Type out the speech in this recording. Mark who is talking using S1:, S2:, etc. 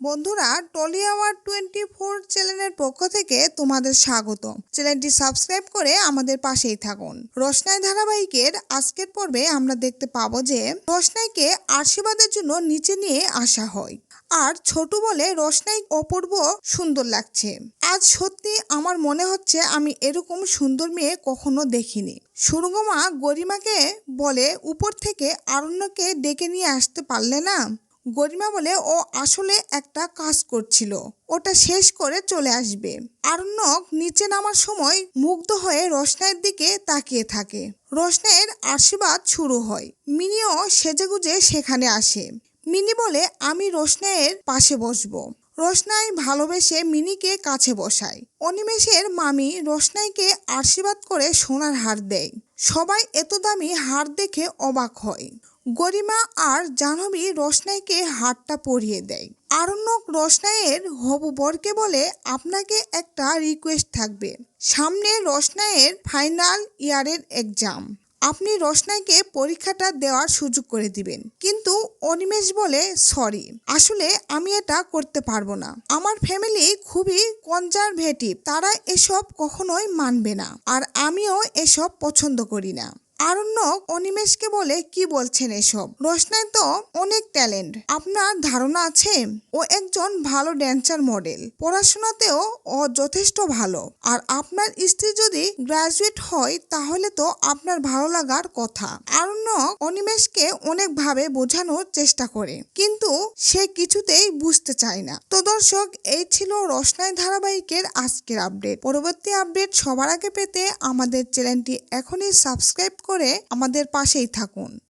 S1: বন্ধুরা, trolley hour 24 চ্যানেলের পক্ষ থেকে তোমাদের স্বাগত। চ্যানেলটি সাবস্ক্রাইব করে আমাদের পাশেই থাকুন। রোশনাই ধারাবাহিকের আজকের পর্বে আমরা দেখতে পাবো যে রোশনাইকে আশীর্বাদের জন্য নিচে নিয়ে আসা হয়। আর ছোট বলে রোশনাই অপূর্ব সুন্দর লাগছে। আজ সত্যি আমার মনে হচ্ছে আমি এরকম সুন্দর মেয়ে কখনো দেখিনি। সুরঙ্গমা গরিমাকে বলে, উপর থেকে আরণ্যকে ডেকে নিয়ে আসতে পারলে না? গরিমা বলে, ও আসলে একটা কাজ করছিল, ওটা শেষ করে চলে আসবে। আরণ্যক নিচে নামার সময় মুগ্ধ হয়ে রোশনাইয়ের দিকে তাকিয়ে থাকে। রোশনাইয়ের আশীর্বাদ শুরু হয়। মিনিও সেজেগুজে সেখানে আসে। মিনি বলে, আমি রোশনাইয়ের পাশে বসবো। রোশনাই ভালোবেসে মিনিকে কাছে বসায়। অনিমেষের মামি রোশনাইকে আশীর্বাদ করে সোনার হার দেয়। সবাই এত দামি হার দেখে অবাক হয়। গরিমা আর জাহ্নবী রোশনাইকে হারটা পরিয়ে দেয়। আরণ্যক রোশনাইয়ের হবু বরকে বলে, আপনাকে একটা রিকোয়েস্ট থাকবে। সামনে রোশনাইয়ের ফাইনাল ইয়ারের এক্সাম, আপনি রোশনাইকে পরীক্ষাটা দেওয়ার সুযোগ করে দিবেন। কিন্তু অনিমেষ বলে, সরি, আসলে আমি এটা করতে পারবো না। আমার ফ্যামিলি খুবই কনজারভেটিভ, তারা এসব কখনোই মানবে না, আর আমিও এসব পছন্দ করি না। আরণ্যক অনিমেষকে বলে, কি বলছেন এসব? রোশনাই তো অনেক ট্যালেন্ট, আপনার ধারণা আছে? ও একজন ভালো ড্যান্সার মডেল, পড়াশোনাতেও ও যথেষ্ট ভালো। আর আপনার স্ত্রী যদি গ্রাজুয়েট হয় তাহলে তো আপনার ভালো লাগার কথা। আরণ্যক অনিমেষকে অনেকভাবে বোঝানোর চেষ্টা করে, কিন্তু সে কিছুতেই বুঝতে চায় না। তো দর্শক, এই ছিল রোশনাই ধারাবাহিকের আজকের আপডেট। পরবর্তী আপডেট সবার আগে পেতে আমাদের চ্যানেলটি এখনই সাবস্ক্রাইব করে আমাদের পাশেই থাকুন।